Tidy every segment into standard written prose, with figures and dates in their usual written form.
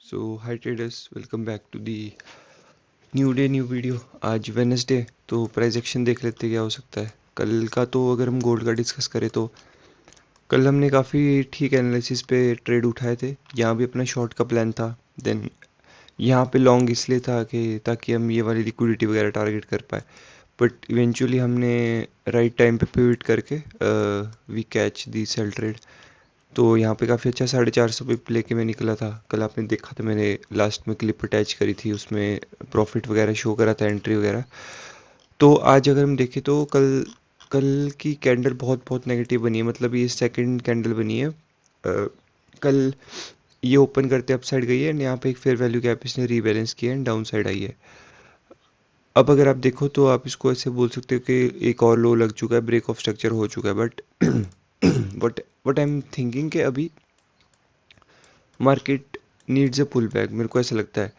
So hi traders, welcome back to the new day new video. आज Wednesday, तो price action देख लेते क्या हो सकता है कल का। तो अगर हम गोल्ड का डिस्कस करें तो कल हमने काफ़ी ठीक एनालिसिस पे ट्रेड उठाए थे। यहाँ भी अपना शॉर्ट का प्लान था। देन यहाँ पे लॉन्ग इसलिए था कि ताकि हम ये वाली लिक्विडिटी वगैरह टारगेट कर पाए। बट इवेंचुअली हमने राइट टाइम पे पिवट करके we catch the sell trade. तो यहाँ पे काफ़ी अच्छा 450 पिप लेके मैं निकला था। कल आपने देखा था, मैंने लास्ट में क्लिप अटैच करी थी, उसमें प्रॉफिट वगैरह शो करा था, एंट्री वगैरह। तो आज अगर हम देखें तो कल कल की कैंडल बहुत बहुत नेगेटिव बनी है। मतलब ये सेकंड कैंडल बनी है। कल ये ओपन करते अपसाइड गई है एंड यहाँ पे एक फेयर वैल्यू गैप इसने रीबैलेंस किया एंड डाउन साइड आई है। अब अगर आप देखो तो आप इसको ऐसे बोल सकते हो कि एक और लो लग चुका है, ब्रेक ऑफ स्ट्रक्चर हो चुका है। But but but I am thinking कि अभी market needs a pull back, मेरे को ऐसा लगता है।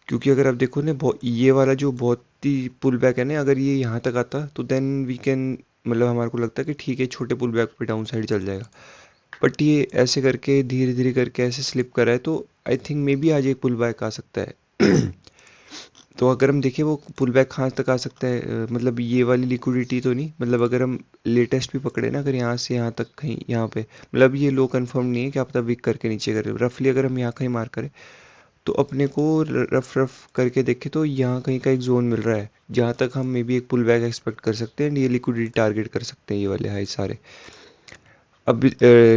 क्योंकि अगर आप देखो ना, ये वाला जो बहुत ही पुल बैक है ना, अगर ये यहाँ तक आता तो देन वी कैन, मतलब हमारे को लगता है कि ठीक है, छोटे पुल बैक पे डाउन साइड चल जाएगा। बट ये ऐसे करके धीरे धीरे करके ऐसे स्लिप कर रहा है, तो आई थिंक मे बी आज एक पुल बैक आ सकता है। तो अगर हम देखें वो पुल बैक कहाँ तक आ सकता है, मतलब ये वाली लिक्विडिटी तो नहीं, मतलब अगर हम लेटेस्ट भी पकड़े ना, अगर यहाँ से यहाँ तक कहीं यहाँ पे, मतलब ये लो कंफर्म नहीं है कि आप तब विक करके नीचे करें। रफली अगर हम यहाँ कहीं मार करें तो अपने को रफ रफ करके देखें तो यहाँ कहीं का एक जोन मिल रहा है जहाँ तक हम मे बी एक पुल बैक एक्सपेक्ट कर सकते हैं एंड ये लिक्विडिटी टारगेट कर सकते हैं, ये वाले हाई सारे। अब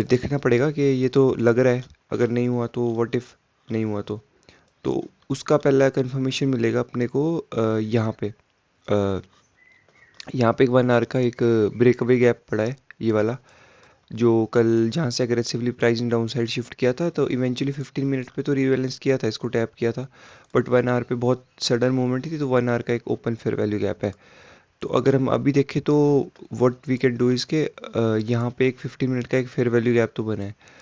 देखना पड़ेगा कि ये तो लग रहा है, अगर नहीं हुआ तो व्हाट इफ नहीं हुआ तो उसका पहला कंफर्मेशन मिलेगा अपने को यहाँ पे। अ, यहाँ पे एक 1 आवर का एक ब्रेकअवे गैप पड़ा है, ये वाला, जो कल जहाँ से aggressively pricing down side shift किया था। तो इवेंचुअली 15 मिनट पे तो रीबैलेंस किया था, इसको टैप किया था। बट 1 आवर पे बहुत सडन मूवमेंट थी, तो 1 आवर का एक ओपन फेयर वैल्यू गैप है। तो अगर हम अभी देखें तो व्हाट वी कैन डू इसके, यहाँ पे एक 15 मिनट का एक फेयर वैल्यू गैप तो बना है।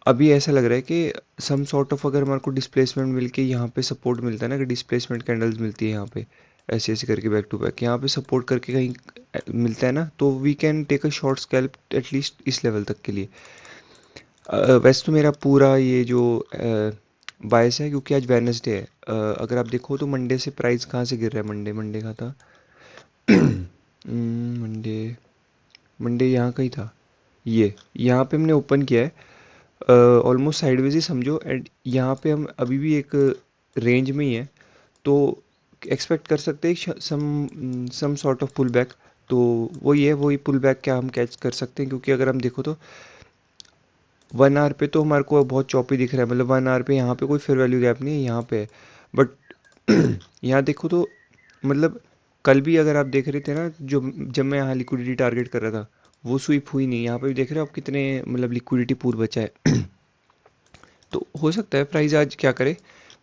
अभी ऐसा लग रहा है कि सम सॉर्ट ऑफ, अगर हमारे को डिस्प्लेसमेंट मिल के यहाँ पे सपोर्ट मिलता है ना, कि डिस्प्लेसमेंट कैंडल्स मिलती है यहाँ पे ऐसे ऐसे करके बैक टू बैक, यहाँ पे सपोर्ट करके कहीं मिलता है ना, तो we can take a short scalp at least इस लेवल तक के लिए। वैसे तो मेरा पूरा ये जो बायस है, क्योंकि आज वेडनेसडे है। अगर आप देखो तो मंडे से प्राइस कहाँ से गिर रहा है, मंडे मंडे का था। मंडे मंडे यहाँ कहीं था, ये यहाँ पे हमने ओपन किया है ऑलमोस्ट साइडवेज ही समझो, एंड यहाँ पे हम अभी भी एक रेंज में ही है। तो एक्सपेक्ट कर सकते हैं some sort of pull back. तो वही है, वही पुल बैक क्या हम कैच कर सकते हैं, क्योंकि अगर हम देखो तो 1 आवर पे तो हमारे को बहुत चौपी दिख रहा है। मतलब 1 आवर पे यहाँ पे कोई फेयर वैल्यू गैप नहीं है, यहाँ पे है। बट यहाँ देखो तो, मतलब कल भी अगर आप देख रहे थे ना, जो जब मैं यहाँ लिक्विडिटी टारगेट कर रहा था, वो स्वीप हुई नहीं। यहाँ पे भी देख रहे हो आप कितने, मतलब लिक्विडिटी पूल बचा है। तो हो सकता है प्राइस आज क्या करे,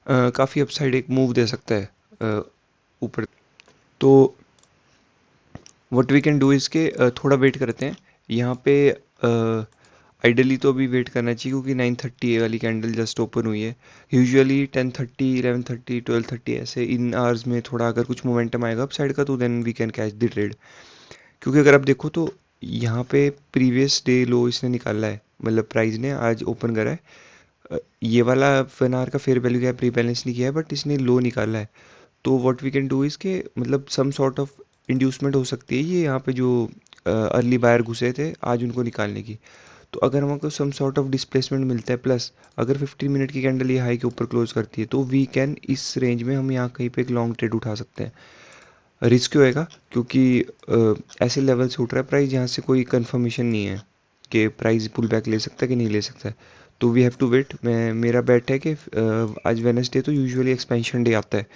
काफ़ी अपसाइड एक मूव दे सकता है ऊपर। तो व्हाट वी कैन डू इसके, थोड़ा वेट करते हैं यहाँ पे। आइडली तो अभी वेट करना चाहिए, क्योंकि 9:30 वाली कैंडल जस्ट ओपन हुई है। यूजुअली 10:30, 11:30, 12:30 ऐसे इन आवर्स में थोड़ा अगर कुछ मोमेंटम आएगा अप साइड का, तो then we can catch the trade. क्योंकि अगर आप देखो तो यहाँ पे प्रीवियस डे लो इसने निकाला है, मतलब प्राइस ने आज ओपन करा है। ये वाला 1 आवर का फेयर वैल्यू गैप रीबैलेंस नहीं किया है, बट इसने लो निकाला है। तो व्हाट वी कैन डू इसके, मतलब सम सॉर्ट ऑफ इंड्यूसमेंट हो सकती है ये यहाँ पे, जो अर्ली बायर घुसे थे आज उनको निकालने की। तो अगर हमको सम सॉर्ट ऑफ डिस्प्लेसमेंट मिलता है, प्लस अगर 15 मिनट की कैंडल ये हाई के ऊपर क्लोज करती है, तो वी कैन इस रेंज में हम यहाँ कहीं पे एक लॉन्ग ट्रेड उठा सकते हैं। रिस्क होएगा, क्योंकि ऐसे लेवल से उठ रहा है प्राइस जहाँ से कोई कंफर्मेशन नहीं है कि प्राइस पुल बैक ले सकता है कि नहीं ले सकता है। तो वी हैव टू वेट। मैं मेरा बेट है कि आज वेनसडे तो यूजुअली एक्सपेंशन डे आता है।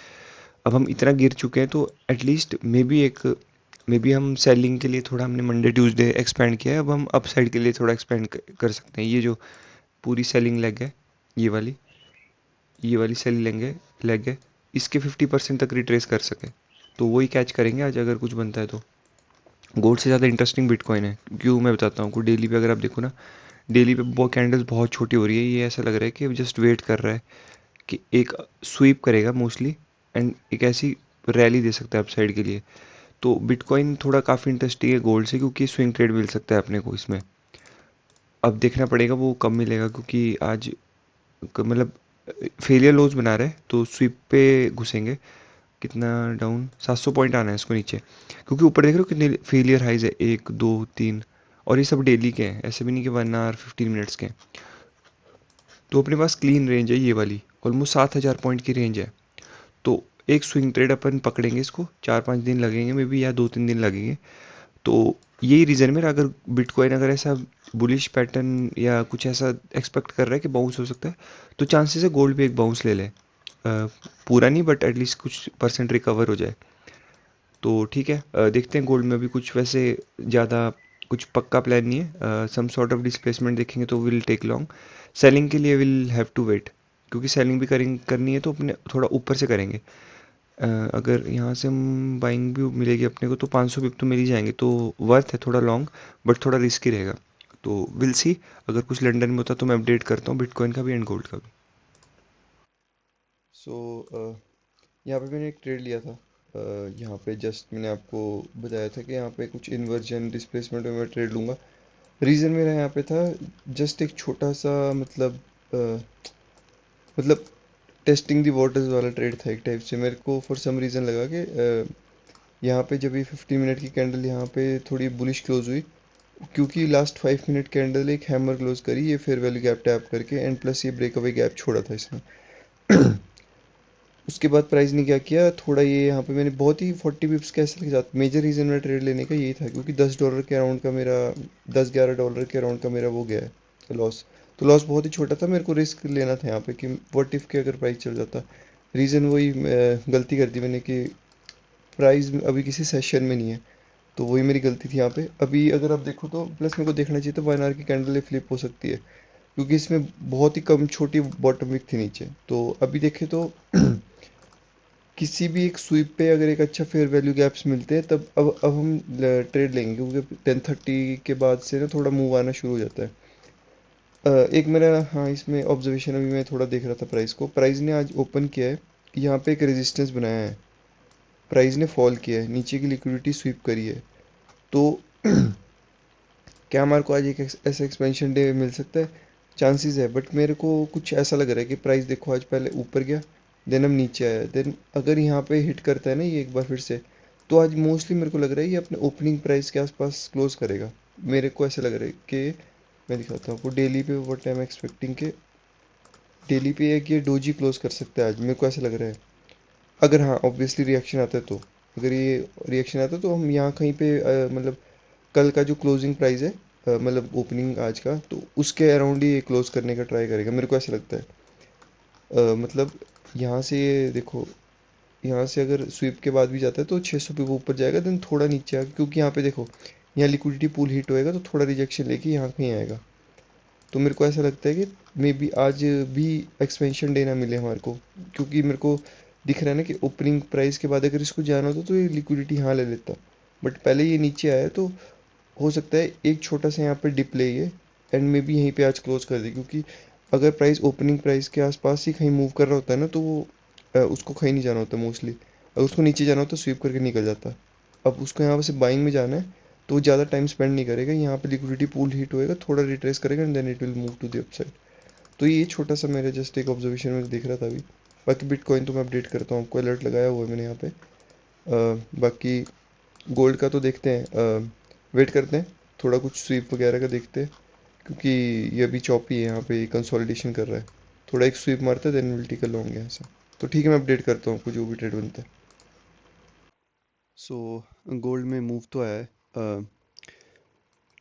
अब हम इतना गिर चुके हैं, तो एटलीस्ट मे बी हम सेलिंग के लिए थोड़ा हमने मंडे ट्यूसडे एक्सपेंड किया है, अब हम अप साइड के लिए थोड़ा एक्सपेंड कर सकते हैं। ये जो पूरी सेलिंग लेग है, ये वाली ये वाली सेलिंग लेग है, इसके 50% तक रिट्रेस कर सके, तो वही कैच करेंगे आज अगर कुछ बनता है तो। गोल्ड से ज़्यादा इंटरेस्टिंग बिटकॉइन है, क्यों मैं बताता हूँ। डेली पे अगर आप देखो ना, डेली पे वो कैंडल्स बहुत छोटी हो रही है। ये ऐसा लग रहा है कि जस्ट वेट कर रहा है कि एक स्वीप करेगा मोस्टली, एंड एक ऐसी रैली दे सकता है अपसाइड के लिए। तो बिटकॉइन थोड़ा काफ़ी इंटरेस्टिंग है गोल्ड से, क्योंकि स्विंग ट्रेड मिल सकता है अपने को इसमें। अब देखना पड़ेगा वो कब मिलेगा, क्योंकि आज मतलब फेलियर लोज बना रहा है तो स्वीप पे घुसेंगे। कितना डाउन, 700 पॉइंट आना है इसको नीचे, क्योंकि ऊपर देख रहे हो कितने फेलियर हाइज है, 1 2 3, और ये सब डेली के हैं, ऐसे भी नहीं कि 1 आवर 15 मिनट्स के हैं। तो अपने पास क्लीन रेंज है ये वाली, ऑलमोस्ट 7,000 पॉइंट की रेंज है। तो एक स्विंग ट्रेड अपन पकड़ेंगे, इसको 4 5 दिन लगेंगे मे बी, या 2 3 दिन लगेंगे। तो यही रीज़न मेरा, अगर बिटकॉइन अगर ऐसा बुलिश पैटर्न या कुछ ऐसा एक्सपेक्ट कर रहा है कि बाउंस हो सकता है, तो चांसेस है गोल्ड भी एक बाउंस ले ले। पूरा नहीं बट एटलीस्ट कुछ परसेंट रिकवर हो जाए। तो ठीक है, देखते हैं। गोल्ड में भी कुछ वैसे ज़्यादा कुछ पक्का प्लान नहीं है। सम सॉर्ट ऑफ डिस्प्लेसमेंट देखेंगे तो विल टेक लॉन्ग। सेलिंग के लिए विल हैव टू वेट, क्योंकि सेलिंग भी करेंगे, करनी है तो अपने थोड़ा ऊपर से करेंगे। अगर यहाँ से हम बाइंग भी मिलेगी अपने को तो 500 पिप तो मिल ही जाएंगे, तो वर्थ है थोड़ा लॉन्ग, बट थोड़ा रिस्की रहेगा। तो विल सी, अगर कुछ लंदन में होता तो मैं अपडेट करता हूँ बिटकॉइन का भी एंड गोल्ड का भी। सो यहाँ पे मैंने एक ट्रेड लिया था। यहाँ पे जस्ट मैंने आपको बताया था कि यहाँ पे कुछ इन्वर्जन डिस्प्लेसमेंट में मैं ट्रेड लूँगा। रीज़न मेरा यहाँ पे था जस्ट एक छोटा सा, मतलब टेस्टिंग दी वाटर्स वाला ट्रेड था एक टाइप से। मेरे को फॉर सम रीज़न लगा कि यहाँ पे जब ये 15 मिनट की कैंडल यहाँ पे थोड़ी बुलिश क्लोज हुई, क्योंकि लास्ट 5 मिनट कैंडल एक हैमर क्लोज करी ये फेयर वैल्यू गैप टैप करके, एंड प्लस ये ब्रेकअवे गैप छोड़ा था इसने। उसके बाद प्राइस ने क्या किया, थोड़ा ये यहाँ पे मैंने बहुत ही 40 पिप्स के ऐसे के साथ, मेजर रीज़न मेरा ट्रेड लेने का यही था क्योंकि $10 के अराउंड का मेरा, 10 11 डॉलर के अराउंड का मेरा वो गया है लॉस। तो लॉस बहुत ही छोटा था, मेरे को रिस्क लेना था यहाँ पे कि व्हाट इफ़ के अगर प्राइस चल जाता। रीज़न वही गलती कर दी मैंने कि प्राइस अभी किसी सेशन में नहीं है, तो वही मेरी गलती थी यहाँ पे। अभी अगर आप देखो तो प्लस मेरे को देखना चाहिए था 1 आवर की कैंडल फ्लिप हो सकती है, क्योंकि इसमें बहुत ही कम छोटी बॉटम विक थी नीचे। तो अभी देखें तो किसी भी एक स्वीप पे अगर एक अच्छा फेयर वैल्यू गैप्स मिलते हैं तब अब हम ट्रेड लेंगे, क्योंकि 10:30 के बाद से ना थोड़ा मूव आना शुरू हो जाता है। एक मेरा, हाँ, इसमें ऑब्जर्वेशन अभी मैं थोड़ा देख रहा था प्राइस को। प्राइस ने आज ओपन किया है, यहाँ पे एक रेजिस्टेंस बनाया है, प्राइस ने फॉल किया है, नीचे की लिक्विडिटी स्वीप करी है। तो क्या हमारे को आज एक ऐसा एक्सपेंशन डे मिल सकता है? चांसेस है, बट मेरे को कुछ ऐसा लग रहा है कि प्राइस देखो आज पहले ऊपर गया, देन हम नीचे आया, देन अगर यहाँ पे हिट करता है ना ये एक बार फिर से, तो आज मोस्टली मेरे को लग रहा है ये अपने ओपनिंग प्राइस के आसपास क्लोज करेगा। मेरे को ऐसा लग रहा है कि, मैं दिखाता हूँ आपको डेली पे व्हाट आई एम एक्सपेक्टिंग के, डेली पे एक ये डोजी क्लोज कर सकता है आज, मेरे को ऐसा लग रहा है। अगर हाँ ऑब्वियसली रिएक्शन आता है तो, अगर ये रिएक्शन आता है तो हम यहाँ कहीं पे मतलब कल का जो क्लोजिंग प्राइस है, मतलब ओपनिंग आज का, तो उसके अराउंड ही ये क्लोज करने का ट्राई करेगा, मेरे को ऐसा लगता है। मतलब यहाँ से ये देखो, यहाँ से अगर स्वीप के बाद भी जाता है तो 600 पे वो ऊपर जाएगा, देन थोड़ा नीचे आएगा, क्योंकि यहाँ पे देखो यहाँ लिक्विडिटी पूल हिट होएगा तो थोड़ा रिजेक्शन लेके यहाँ कहीं आएगा। तो मेरे को ऐसा लगता है कि मे बी आज भी एक्सपेंशन डे ना मिले हमारे को, क्योंकि मेरे को दिख रहा है ना कि ओपनिंग प्राइस के बाद अगर इसको जाना होता तो ये लिक्विडिटी यहाँ ले लेता, बट पहले ये नीचे आया तो हो सकता है एक छोटा सा यहाँ पे डिप ले ये, एंड मे बी यहीं पे आज क्लोज कर दे, क्योंकि अगर प्राइस ओपनिंग प्राइस के आसपास ही कहीं मूव कर रहा होता है ना तो वो उसको कहीं नहीं जाना होता मोस्टली। अगर उसको नीचे जाना होता तो स्वीप करके निकल जाता। अब उसको यहाँ से बाइंग में जाना है तो वो ज़्यादा टाइम स्पेंड नहीं करेगा, यहाँ पे लिक्विडिटी पूल हीट होएगा, थोड़ा रिट्रेस करेगा and then it will move to the upside. तो ये छोटा सा मेरा जस्ट एक ऑब्जर्वेशन में देख रहा था अभी। बाकी बिटकॉइन तो मैं अपडेट करता हूँ आपको, अलर्ट लगाया हुआ है मैंने यहाँ पे। बाकी गोल्ड का तो देखते हैं, वेट करते हैं, थोड़ा कुछ स्वीप वगैरह का देखते हैं, क्योंकि ये अभी चॉपी है, यहाँ पे कंसोलिडेशन कर रहा है। थोड़ा एक स्वीप मारता है then will take a long यहाँ से। तो ठीक है, मैं अपडेट करता हूँ आपको जो भी ट्रेड बनता है। सो गोल्ड में मूव तो आया है,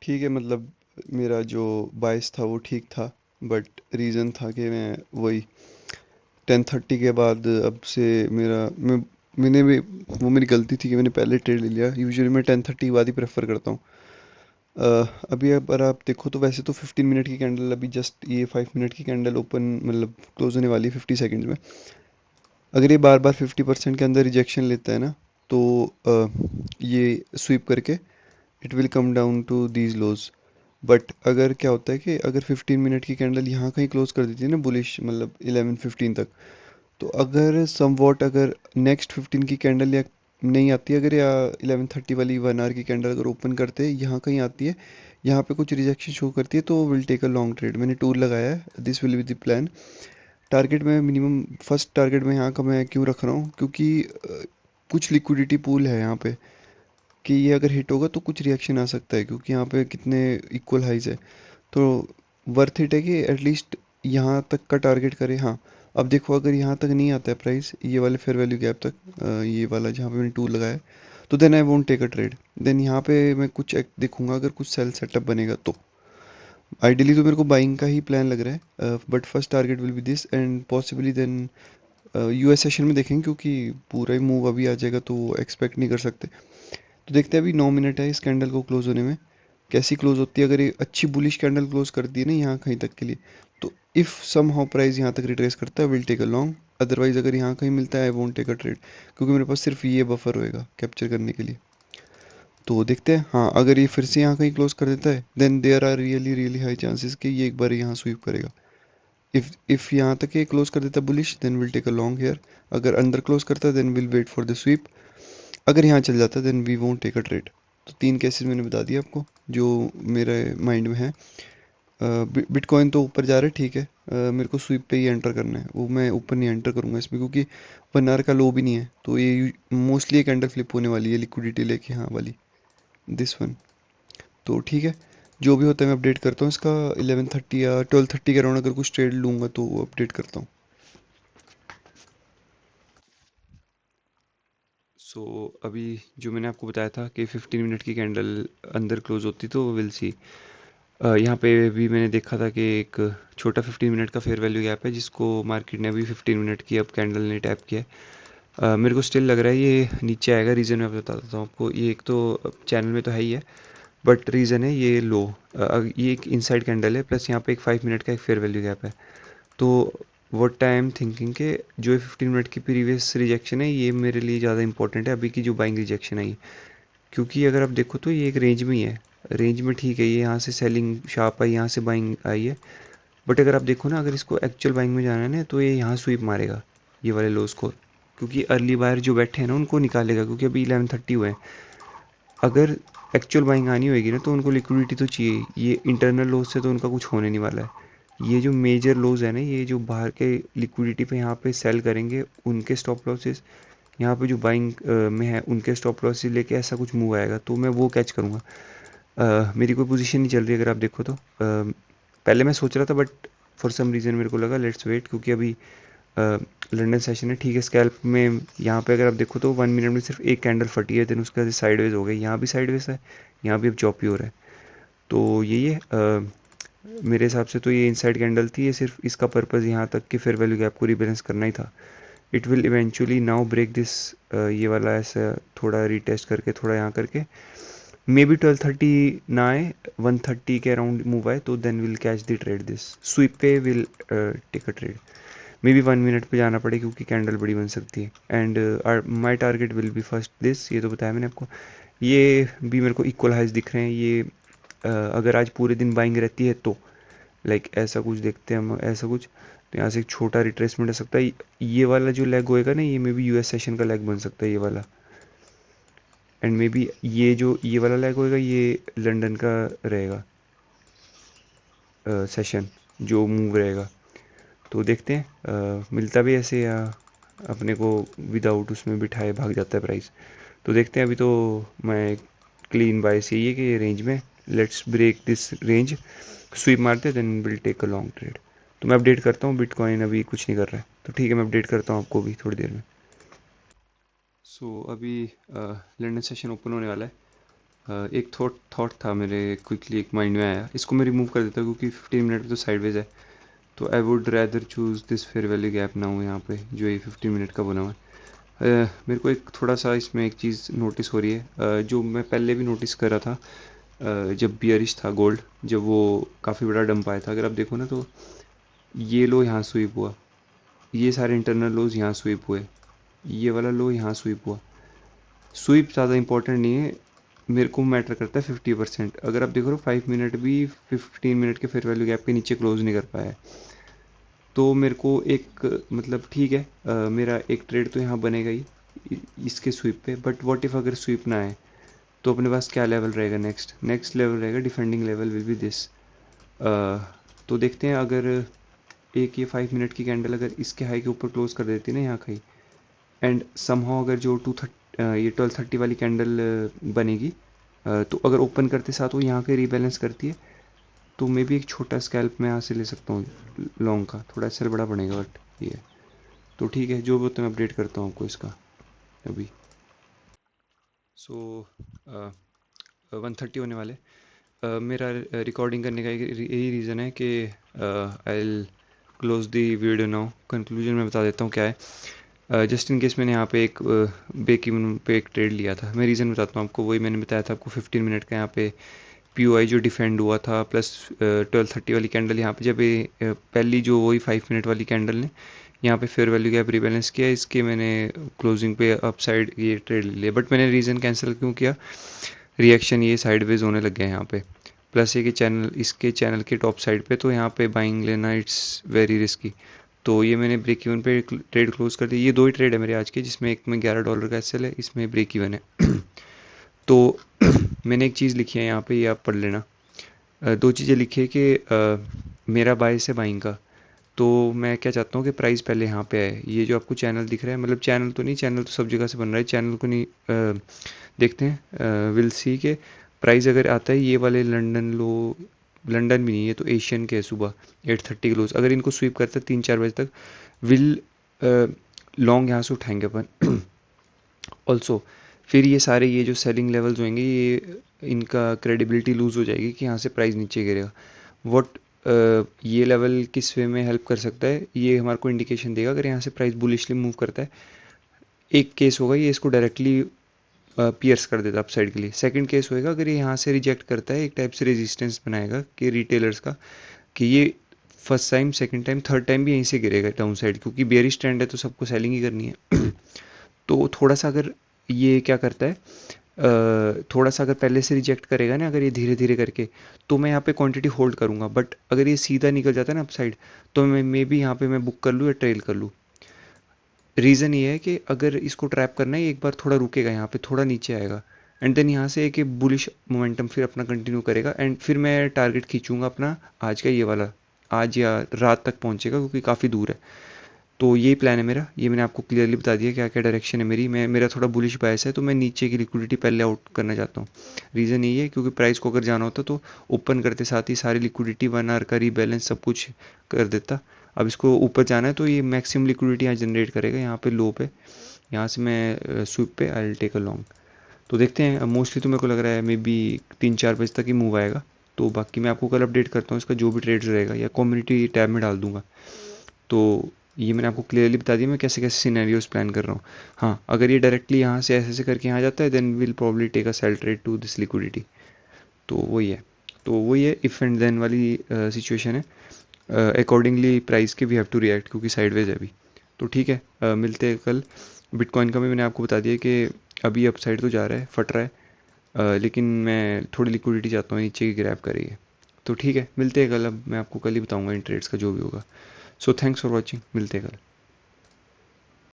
ठीक है, मतलब मेरा जो बायस था वो ठीक था, बट रीज़न था कि मैं वही 10:30 के बाद अब से मैंने भी, वो मेरी गलती थी कि मैंने पहले ट्रेड ले लिया। यूजुअली मैं 10:30 के बाद ही प्रेफर करता हूँ। अभी अगर आप देखो तो वैसे तो 15 मिनट की कैंडल, अभी जस्ट ये 5 मिनट की कैंडल ओपन मतलब क्लोज होने वाली है 50 सेकेंड्स में। अगर ये बार बार 50% के अंदर रिजेक्शन लेता है ना, तो ये स्वीप करके it will come down to these lows. But अगर क्या होता है कि अगर 15 मिनट की कैंडल यहाँ कहीं क्लोज कर देती है ना बुलिश, मतलब 11:15 तक, तो अगर समवॉट अगर नेक्स्ट 15 की कैंडल या नहीं आती अगर, या 11:30 वाली 1 आवर की कैंडल अगर ओपन करते यहाँ कहीं आती है, यहाँ पे कुछ रिजेक्शन शो करती है, तो will take a long trade. मैंने टूल लगाया है, this will be the plan. Target में मिनिमम, फर्स्ट टारगेट में यहाँ का मैं क्यों रख रहा हूँ, क्योंकि कुछ लिक्विडिटी पूल है यहाँ पे, कि ये अगर हिट होगा तो कुछ रिएक्शन आ सकता है, क्योंकि यहाँ पे कितने इक्वल हाइज है। तो वर्थ इट है कि एटलीस्ट यहाँ तक का टारगेट करें। हाँ, अब देखो अगर यहाँ तक नहीं आता है प्राइस, ये वाले फेयर वैल्यू गैप तक, ये वाला जहाँ पे मैंने टूल लगाया है, तो then I won't take a trade. Then यहाँ पे मैं कुछ देखूंगा, अगर कुछ सेल सेटअप बनेगा तो। आइडियली तो मेरे को बाइंग का ही प्लान लग रहा है, but first target will be this, and possibly then US session में देखेंगे, क्योंकि पूरा ही मूव अभी आ जाएगा तो एक्सपेक्ट नहीं कर सकते। तो देखते हैं, अभी 9 मिनट है इस कैंडल को क्लोज होने में, कैसी क्लोज होती है। अगर ये अच्छी बुलिश कैंडल क्लोज करती है ना यहाँ कहीं तक के लिए, तो इफ़ सम हाउ प्राइस यहाँ तक रिट्रेस करता है, will take a long. Otherwise अगर यहाँ कहीं मिलता है, I won't take a trade, क्योंकि मेरे पास सिर्फ ये बफर होएगा कैप्चर करने के लिए। तो देखते हैं, हाँ अगर ये फिर से यहाँ कहीं क्लोज कर देता है, then there are really really high chances कि ये एक बार यहाँ स्वीप करेगा। इफ यहाँ तक ये क्लोज कर देता है bullish, then will take a long here. अगर अंडर क्लोज करता है, then will wait for the sweep. अगर यहाँ चल जाता है, then we won't take a trade. तो तीन केसेस मैंने बता दिए आपको जो मेरे माइंड में है। बिटकॉइन तो ऊपर जा रहा है, ठीक है। मेरे को स्वीप पे ही एंटर करना है, वो मैं ऊपर नहीं एंटर करूंगा इसमें, क्योंकि 1 आवर का लो भी नहीं है, तो ये मोस्टली एक एंडर फ्लिप होने वाली है लिक्विडिटी लेके, हाँ वाली, दिस वन। तो ठीक है, जो भी होता है मैं अपडेट करता हूँ इसका। 11:30 या 12:30 के अराउंड अगर कुछ ट्रेड लूँगा तो अपडेट करता हूँ। सो अभी जो मैंने आपको बताया था कि 15 मिनट की कैंडल अंदर क्लोज होती तो विल सी। यहाँ पे भी मैंने देखा था कि एक छोटा 15 मिनट का फेयर वैल्यू गैप है जिसको मार्केट ने अभी 15 मिनट की अब कैंडल ने टैप किया है। मेरे को स्टिल लग रहा है ये नीचे आएगा। रीज़न मैं बता देता हूँ आपको। ये एक तो चैनल में तो है ही है, बट रीज़न है ये लो। ये एक इनसाइड कैंडल है, प्लस यहाँ पे एक 5 मिनट का एक फेयर वैल्यू गैप है। तो व्हाट आई एम थिंकिंग के जो ये 15 मिनट की प्रीवियस रिजेक्शन है ये मेरे लिए ज़्यादा इंपॉर्टेंट है अभी की जो बाइंग रिजेक्शन आई। क्योंकि अगर आप देखो तो ये एक रेंज में ही है। रेंज में ठीक है, ये यहाँ से सेलिंग शार्प आई, यहाँ से बाइंग आई है। बट अगर आप देखो ना, अगर इसको एक्चुअल बाइंग में जाना है ना तो ये यहाँ स्वीप मारेगा ये वाले लोस को। क्योंकि अर्ली बायर जो बैठे हैं ना उनको निकालेगा, क्योंकि अभी 11:30 हुए हैं। अगर एक्चुअल बाइंग आनी होगी ना तो उनको लिक्विडिटी तो चाहिए। ये इंटरनल लॉस से तो उनका कुछ होने नहीं वाला है। ये जो मेजर लॉस है ना, ये जो बाहर के लिक्विडिटी पे यहाँ पे सेल करेंगे उनके स्टॉप लॉसेस, यहाँ पे जो बाइंग में है उनके स्टॉप लॉसेस लेके ऐसा कुछ मूव आएगा तो मैं वो कैच करूँगा। मेरी कोई पोजीशन नहीं चल रही अगर आप देखो तो। पहले मैं सोच रहा था, बट फॉर सम रीज़न मेरे को लगा लेट्स वेट, क्योंकि अभी लंदन सेशन है। ठीक है, स्कैल्प में यहाँ पे अगर आप देखो तो 1 मिनट में सिर्फ एक कैंडल फटी है, देन उसके बाद साइडवेज हो गई। यहाँ भी साइडवेज है, यहाँ भी अब चॉपी हो रहा है। तो यही है। मेरे हिसाब से तो ये इनसाइड कैंडल थी। ये सिर्फ इसका पर्पज़ यहाँ तक कि फेयर वैल्यू गैप को रिबैलेंस करना ही था। It will eventually now break this, ये वाला ऐसा थोड़ा रिटेस्ट करके, थोड़ा यहाँ करके, मे बी 12:30 ना आए, 1:30 के अराउंड मूव आए तो then will catch the trade. This sweep पे will take a trade. Maybe 1 minute पे जाना पड़े क्योंकि कैंडल बड़ी बन सकती है। And my target will be first this, ये तो बताया मैंने आपको। ये भी मेरे को इक्वल हाइज दिख रहे हैं। ये अगर आज पूरे दिन बाइंग रहती है तो लाइक ऐसा कुछ देखते हैं हम, ऐसा कुछ। तो यहाँ से एक छोटा रिट्रेसमेंट आ सकता है। ये वाला जो लेग होएगा ना, ये मे बी यूएस सेशन का लेग बन सकता है ये वाला। एंड मे बी ये जो ये वाला लेग होएगा ये लंदन का रहेगा सेशन, जो मूव रहेगा। तो देखते हैं मिलता भी ऐसे या अपने को विदाउट उसमें बिठाए भाग जाता है प्राइस। तो देखते हैं। अभी तो मैं क्लीन बाय से ही है कि ये रेंज में, let's break this range, sweep मारते हैं, then will take a long trade. तो मैं अपडेट करता हूँ। बिटकॉइन अभी कुछ नहीं कर रहा है, तो ठीक है मैं अपडेट करता हूँ आपको भी थोड़ी देर में। अभी लंदन सेशन ओपन होने वाला है। एक थॉट था मेरे, क्विकली एक माइंड में आया, इसको मैं रिमूव कर देता हूँ क्योंकि 15 मिनट तो साइडवेज है। तो I would rather choose this fair value gap ना हो यहाँ पे जो ये 15 मिनट का बना हुआ है। मेरे को एक थोड़ा सा इसमें एक चीज़ नोटिस हो रही है, जो मैं पहले भी नोटिस कर रहा था। जब बियरिश था गोल्ड, जब वो काफ़ी बड़ा डंप आया था, अगर आप देखो ना तो ये लो यहाँ स्वीप हुआ, ये सारे इंटरनल लोज यहाँ स्वीप हुए, ये वाला लो यहाँ स्वीप हुआ। स्वीप ज़्यादा इंपॉर्टेंट नहीं है, मेरे को मैटर करता है 50%। अगर आप देखो 5 मिनट भी 15 मिनट के फेयर वैल्यू गैप के नीचे क्लोज नहीं कर पाया है, तो मेरे को एक मतलब ठीक है, मेरा एक ट्रेड तो यहाँ बनेगा ही इसके स्वीप पे। बट व्हाट इफ़ अगर स्वीप ना आए तो अपने पास क्या लेवल रहेगा? नेक्स्ट नेक्स्ट लेवल रहेगा defending level will be this. तो देखते हैं, अगर एक ये 5 मिनट की कैंडल अगर इसके हाई के ऊपर क्लोज कर देती है ना यहाँ कहीं, एंड समहाउ अगर जो 230 ये 1230 वाली कैंडल बनेगी, तो अगर ओपन करते साथ वो यहाँ के रीबैलेंस करती है, तो मे भी एक छोटा स्कैल्प मैं यहाँ से ले सकता हूँ लॉन्ग का, थोड़ा एसएल बड़ा पड़ेगा बट ये तो ठीक है, जो भी होता है मैं अपडेट करता हूँ आपको इसका अभी। सो 130 होने वाले। मेरा रिकॉर्डिंग करने का यही रीज़न है कि I will close the video now. Conclusion में बता देता हूँ क्या है। जस्ट इन केस मैंने यहाँ पे एक ब्रेक इवन पे एक ट्रेड लिया था। मैं रीज़न बताता हूँ आपको, वही मैंने बताया था आपको 15 मिनट का यहाँ पे पीओआई जो डिफेंड हुआ था, प्लस 1230 वाली कैंडल यहाँ पे जब ये पहली जो वही 5 मिनट वाली कैंडल ने यहाँ पे फेयर वैल्यू गैप रिबैलेंस किया, इसके मैंने क्लोजिंग पे अपसाइड ये ट्रेड ले लिया, बट मैंने रीज़न कैंसिल क्यों किया, रिएक्शन ये साइडवेज होने लग गया यहाँ पे, प्लस ये कि चैनल इसके चैनल के टॉप साइड पे, तो यहाँ पे बाइंग लेना इट्स वेरी रिस्की। तो ये मैंने ब्रेक इवन पे ट्रेड क्लोज कर दी। ये दो ही ट्रेड है मेरे आज के, जिसमें एक में $11 का एसएल है, इसमें ब्रेक इवन है। तो मैंने एक चीज़ लिखी है यहाँ पे, ये आप पढ़ लेना। दो चीज़ें लिखी है कि मेरा बायस है बाइंग का, तो मैं क्या चाहता हूँ कि प्राइस पहले यहाँ पे आए। ये जो आपको चैनल दिख रहा है, मतलब चैनल तो नहीं, चैनल तो सब जगह से बन रहा है, चैनल को नहीं देखते हैं, विल सी के प्राइस अगर आता है ये वाले लंदन लो, लंदन भी नहीं, ये तो एशियन के है, सुबह 8:30 क्लोज, अगर इनको स्वीप करता है 3-4 बजे तक, विल लॉन्ग यहाँ से उठाएंगे अपन। ऑल्सो फिर ये सारे ये जो सेलिंग लेवल्स होंगे, ये इनका क्रेडिबिलिटी लूज़ हो जाएगी कि यहाँ से प्राइस नीचे गिरेगा। वॉट ये लेवल किस वे में हेल्प कर सकता है, ये हमारे को इंडिकेशन देगा अगर यहाँ से प्राइस बुलिशली मूव करता है। एक केस होगा ये इसको डायरेक्टली पियर्स कर देता अपसाइड के लिए। सेकंड केस होएगा अगर ये यहाँ से रिजेक्ट करता है, एक टाइप से रेजिस्टेंस बनाएगा कि रिटेलर्स का, कि ये first time, second time, third time भी यहीं से गिरेगा डाउन साइड, क्योंकि बेयरिश ट्रेंड है तो सबको सेलिंग ही करनी है। तो थोड़ा सा अगर ये क्या करता है, थोड़ा सा अगर पहले से रिजेक्ट करेगा ना, अगर ये धीरे धीरे करके, तो मैं यहाँ पे क्वांटिटी होल्ड करूँगा, बट अगर ये सीधा निकल जाता है ना अपसाइड, तो मैं मे बी यहाँ पे मैं बुक कर लूँ या ट्रेल कर लूँ। रीज़न ये है कि अगर इसको ट्रैप करना है, एक बार थोड़ा रुकेगा यहाँ पे, थोड़ा नीचे आएगा, एंड देन यहाँ से एक बुलिश मोमेंटम फिर अपना कंटिन्यू करेगा, एंड फिर मैं टारगेट खींचूंगा अपना आज का ये वाला, आज या रात तक पहुँचेगा क्योंकि काफ़ी दूर है। तो यही प्लान है मेरा, ये मैंने आपको क्लियरली बता दिया क्या क्या डायरेक्शन है मेरी। मेरा थोड़ा बुलिश बायस है, तो मैं नीचे की लिक्विडिटी पहले आउट करना चाहता हूँ। रीज़न यही है क्योंकि प्राइस को अगर जाना होता तो ओपन करते साथ ही सारी लिक्विडिटी 1 आवर का रीबैलेंस सब कुछ कर देता। अब इसको ऊपर जाना है तो ये मैक्सिमम लिक्विडिटी यहाँ जनरेट करेगा, यहाँ पे लो पे, यहाँ से मैं स्विप पे I will take a long. तो देखते हैं, मोस्टली तो मेरे को लग रहा है मे बी 3-4 बजे तक ही मूव आएगा। तो बाकी मैं आपको कल अपडेट करता हूँ इसका, जो भी ट्रेड्स रहेगा या कम्युनिटी टैब में डाल दूंगा। तो ये मैंने आपको क्लियरली बता दिया मैं कैसे कैसे सिनेरियोज प्लान कर रहा हूँ। हाँ, अगर ये डायरेक्टली यहाँ से ऐसे ऐसे करके यहाँ जाता है, then will probably take a sell trade to this liquidity. तो वही है, इफ़ एंड देन वाली सिचुएशन है। अकॉर्डिंगली प्राइस के वी हैव टू रिएक्ट, क्योंकि साइडवेज है अभी। तो ठीक है, मिलते हैं कल। बिटकॉइन का भी मैंने आपको बता दिया कि अभी अपसाइड तो जा रहा है, फट रहा है, लेकिन मैं थोड़ी लिक्विडिटी चाहता हूँ नीचे की ग्रैब करिए। तो ठीक है, मिलते हैं कल। अब मैं आपको कल ही बताऊंगा इन ट्रेड्स का जो भी होगा। सो थैंक्स फॉर वॉचिंग, मिलते हैं कल।